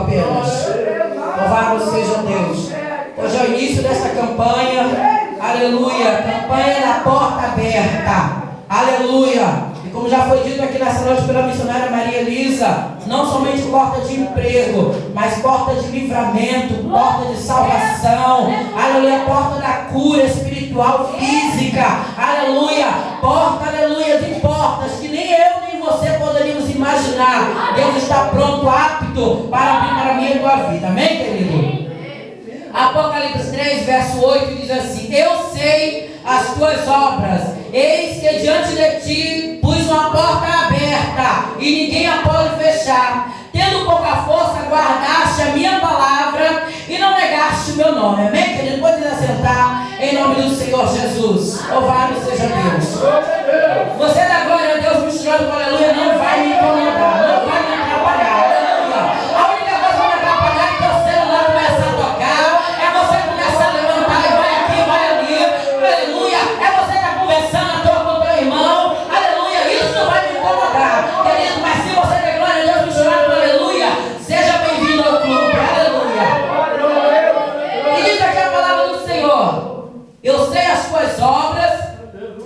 apenas. Louvado seja Deus. Hoje é o início dessa campanha. Aleluia. Campanha da porta aberta. Aleluia. E como já foi dito aqui nessa noite pela missionária Maria Elisa, não somente porta de emprego, mas porta de livramento, porta de salvação. Aleluia. Porta da cura espiritual, física. Aleluia. Porta, aleluia, de portas que nem eu nem você poderíamos imaginar. Deus está pronto, apto para abrir para a minha e tua vida. Amém, querido? Apocalipse 3, verso 8 diz assim: eu sei as tuas obras, eis que diante de ti pus uma porta aberta e ninguém a pode fechar. Tendo pouca força, guardaste a minha palavra e não negaste o meu nome. Amém, querido? Pode assentar em nome do Senhor Jesus. Louvado seja Deus. Você dá glória a Deus misturando com aleluia, não vai me incomodar, não vai me atrapalhar. Aleluia. A única coisa que vai me atrapalhar é que o celular começa a tocar, é você começar a levantar e vai aqui, vai ali. Aleluia. É você estar conversando à toa com o teu irmão. Aleluia. Isso não vai me incomodar, querido. Mas se você der glória a Deus misturando com aleluia, seja bem-vindo ao clube. Aleluia. E diz aqui a palavra do Senhor: eu sei as tuas obras,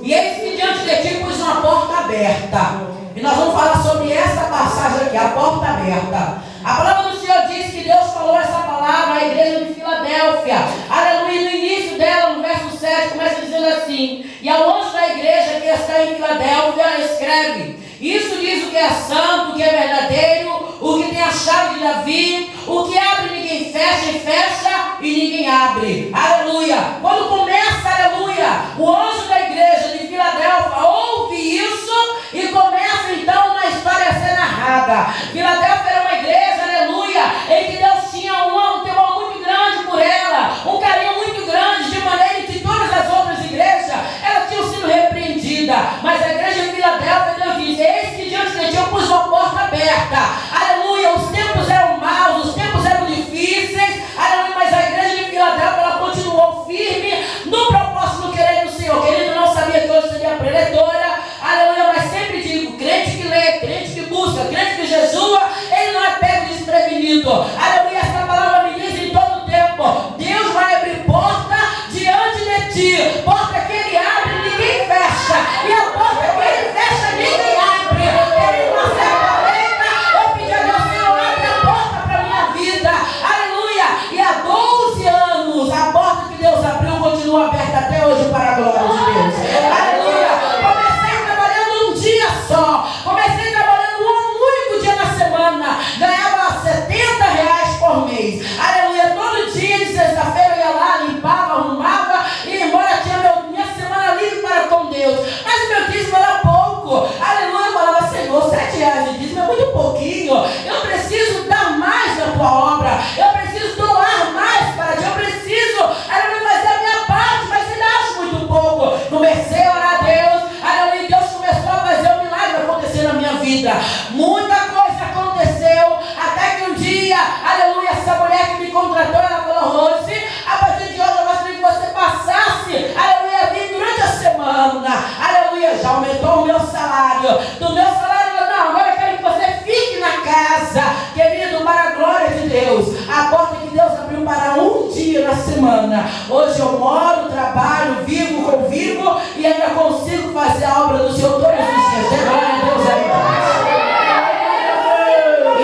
e eis que diante de ti pus uma porta aberta. E nós vamos falar sobre essa passagem aqui, a porta aberta. A palavra do Senhor diz que Deus falou essa palavra à igreja de Filadélfia. Aleluia. No início dela, no verso 7, começa dizendo assim: e ao anjo da igreja que está em Filadélfia escreve: isso diz o que é santo, o que é verdadeiro, o que tem a chave de Davi, o que abre ninguém fecha, e fecha e ninguém abre. Aleluia. Quando começa, aleluia, o anjo da igreja de Filadélfia ouve isso e começa então uma história a ser narrada. Filadélfia era uma igreja, aleluia, em que Deus tinha um temor muito grande por ela, um carinho muito grande, de maneira que todas as outras igrejas, elas tinham sido repreendidas, mas a igreja de Filadélfia, Deus diz: eis que diante de ti eu pus uma porta aberta. Aleluia. Os tempos eram maus, os tempos eram difíceis, aleluia, mas a igreja de Filadélfia, ela continuou firme no propósito do querer do Senhor. Querido, não sabia que hoje seria preletora, aleluia, mas sempre digo: crente que lê, crente que busca, crente que jejua, ele não é pego desprevenido. Aleluia. Essa palavra me diz em todo tempo: Deus vai abrir porta diante de ti, porta que ele abre ninguém fecha, e a porta que ele fecha ninguém abre. Ele não acerta a letra. Eu pedi a Deus: Senhor, abre a porta para a minha vida. Aleluia. E há 12 anos a porta que Deus abriu continua aberta até hoje para a glória de Deus. Aleluia. Comecei trabalhando um dia só, comecei trabalhando um único dia na semana, ganhava R$70 por mês. Aleluia. Todo dia de sexta-feira eu ia lá, limpava, arrumava e ia embora, tinha minha semana livre para com Deus. Mas o meu dízimo era pouco. Aleluia. Eu falava: Senhor, R$7 de dízimo é muito pouquinho. Eu preciso dar mais na tua obra. Eu preciso doar mais para ti. Eu preciso, aleluia, fazer a minha parte, mas ainda acho muito pouco. Comecei a orar a Deus. Aleluia. Deus começou a fazer um milagre acontecer na minha vida. Muita coisa aconteceu, até que um dia, aleluia, essa mulher que me contratou, ela falou: Rose, a partir de hoje eu gostaria que você passasse, aleluia, a vir durante a semana. Aleluia. Já aumentou o meu salário. Do meu salário, não, agora eu quero que você fique na casa, querido, para a glória de Deus. A porta que Deus abriu para um dia na semana. Hoje eu moro, trabalho, vivo, convivo e ainda consigo fazer a obra do Senhor todos os dias. Dê glória a Deus aí.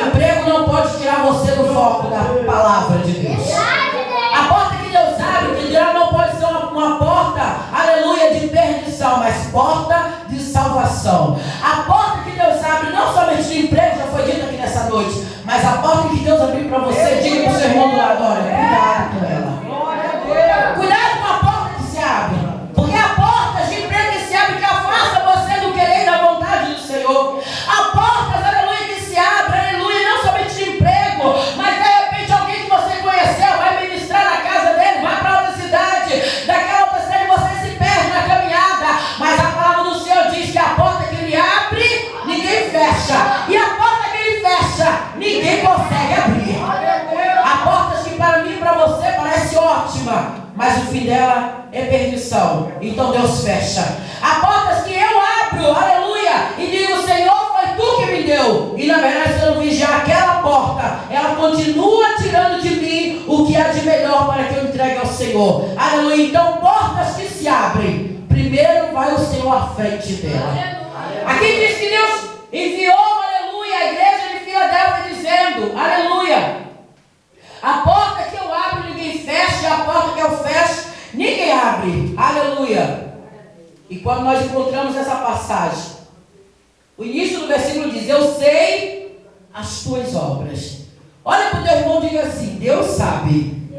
Emprego não pode tirar você do foco da palavra de Deus. A porta que Deus abre, que Deus não pode ser uma porta, aleluia, de perdição, mas porta de salvação. A porta que Deus abre, não somente de emprego, já foi dito aqui nessa noite, mas a porta que Deus abriu para você, diga para o seu irmão do lado: olha, cuidado com ela. Cuidado com a porta que se abre, porque a porta de emprego que se abre, que afasta você do querer e da vontade do Senhor. A porta, aleluia, que se abre, aleluia, não somente de emprego, mas de repente alguém que você conheceu vai ministrar na casa dele, vai para outra cidade, daquela outra cidade você se perde na caminhada, mas a palavra do Senhor diz que a porta que ele abre, ninguém fecha, e a porta que ele fecha, ninguém consegue abrir. Há portas que para mim e para você parece ótima, mas o fim dela é perdição. Então Deus fecha. Há portas que eu abro, aleluia, e digo: Senhor, foi tu que me deu. E na verdade, se eu não vigiar aquela porta, ela continua tirando de mim o que há de melhor para que eu entregue ao Senhor. Aleluia. Então, portas que se abrem, primeiro vai o Senhor à frente dela. Aqui diz que Deus enviou, aleluia, a igreja de Filadélfia dizendo, aleluia, a porta que eu abro ninguém fecha, a porta que eu fecho ninguém abre, aleluia. E quando nós encontramos essa passagem, o início do versículo diz, eu sei as tuas obras. Olha para o teu irmão e diga assim, Deus sabe.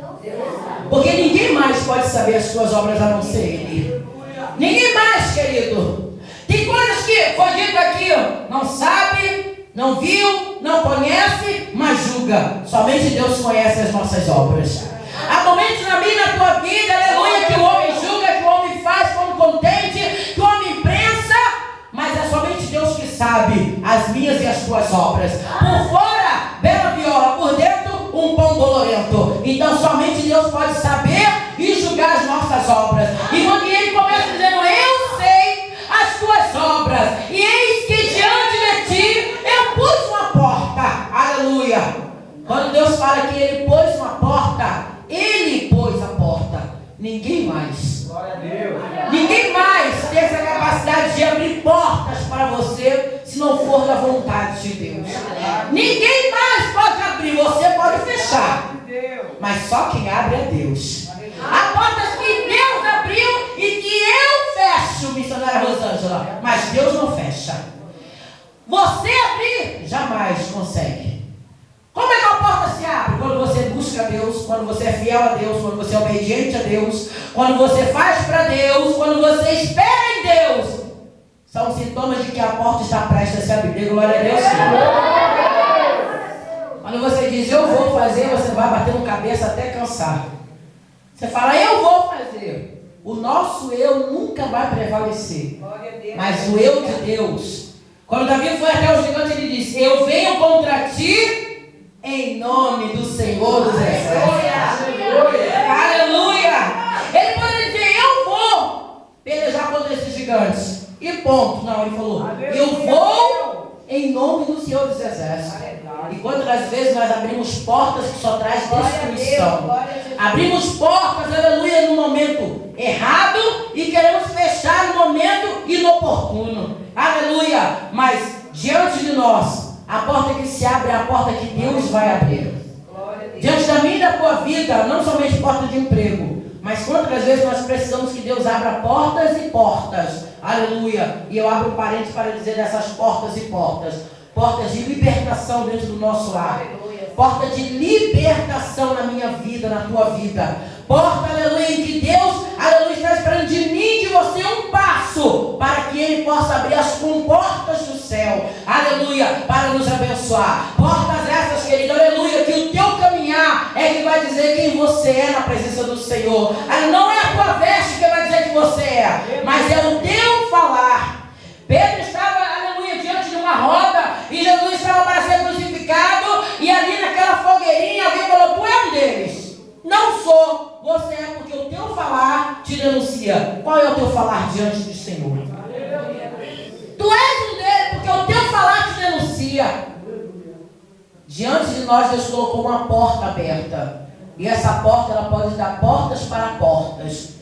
Porque ninguém mais pode saber as tuas obras a não ser Ele. Ninguém mais, querido. Tem coisas que foi dito aqui, não sabe, não viu, não conhece, mas julga. Somente Deus conhece as nossas obras. Há momentos na minha e na tua vida, aleluia, que o homem julga, que o homem faz como contente, que o homem prensa, mas é somente Deus que sabe as minhas e as tuas obras. Por fora, bela viola, por dentro, um pão bolorento. Então somente Deus pode saber e julgar as nossas obras. E quando ele começa dizendo, eu sei as tuas obras, e eis que diante de ti eu pus uma porta. Aleluia. Quando Deus fala que ele pôs uma porta, ele pôs a porta. Ninguém mais. Glória a Deus. Ninguém mais tem essa capacidade de abrir portas para você, se não for da vontade de Deus. Ninguém mais pode abrir, você pode fechar. Mas só quem abre é Deus. Há portas que Deus abriu e que eu fecho, missionária Rosângela, mas Deus não fecha. Você abrir, jamais consegue. Como é que a porta se abre? Quando você busca Deus, quando você é fiel a Deus, quando você é obediente a Deus, quando você faz para Deus, quando você espera em Deus. São sintomas de que a porta está prestes a se abrir. Glória a Deus. Quando você diz, eu vou fazer, você vai batendo cabeça até cansar. Você fala, eu vou fazer. O nosso eu nunca vai prevalecer. Mas o eu de Deus. Quando Davi foi até o gigante, ele disse, eu venho contra ti em nome do Senhor dos Exércitos. Aleluia. Ele pode dizer, eu vou pelejar contra esses gigantes. E ponto. Não, ele falou, eu vou em nome do Senhor dos Exércitos. E quantas vezes nós abrimos portas que só traz destruição. Abrimos portas, aleluia, no momento errado e queremos fechar no momento inoportuno. Aleluia. Mas diante de nós, a porta que se abre é a porta que Deus vai abrir. Diante da minha e da tua vida, não somente porta de emprego, mas quantas vezes nós precisamos que Deus abra portas e portas. Aleluia. E eu abro parênteses para dizer dessas portas e portas. Portas de libertação dentro do nosso lar. Porta de libertação na minha vida, na tua vida. Porta, aleluia, em que Deus, aleluia, está esperando de mim e de você um passo para que Ele possa abrir as comportas do céu, aleluia, para nos abençoar. Portas essas, querido, aleluia, que o teu caminhar é que vai dizer quem você é na presença do Senhor. Não é a tua veste que vai dizer que você é, mas é o teu falar. Pedro estava, aleluia, diante de uma roda e Jesus estava para ser crucificado e ali naquela fogueirinha alguém falou, tu é um deles. Não sou, você é porque o teu falar te denuncia. Qual é o teu falar diante do Senhor? Tu és um deles porque o teu falar te denuncia. Diante de nós Deus colocou uma porta aberta. E essa porta ela pode dar portas para portas.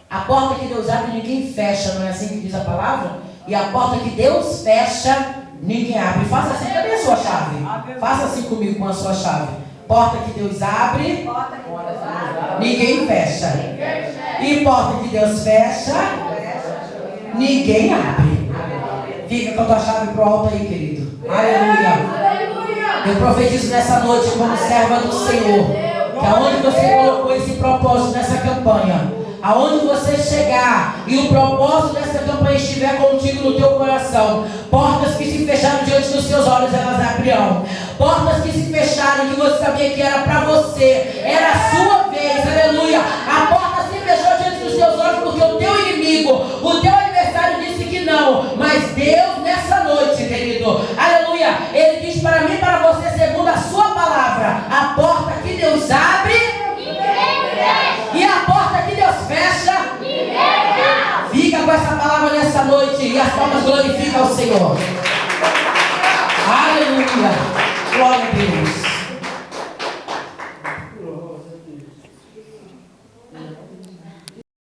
A porta que Deus abre ninguém fecha, não é assim que diz a palavra? E a porta que Deus fecha ninguém abre. Faça assim, cadê a sua chave? Faça assim comigo com a sua chave. Porta que Deus abre, ninguém fecha. E porta que Deus fecha, ninguém abre. Fica com a tua chave pro alto aí, querido. Aleluia. Eu profetizo nessa noite como serva do Senhor, que aonde você colocou esse propósito nessa campanha, aonde você chegar e o propósito dessa campanha estiver contigo no teu coração, portas que se fecharam diante dos seus olhos, elas abrirão. Portas que se fecharam, que você sabia que era para você, era a sua vez, aleluia. A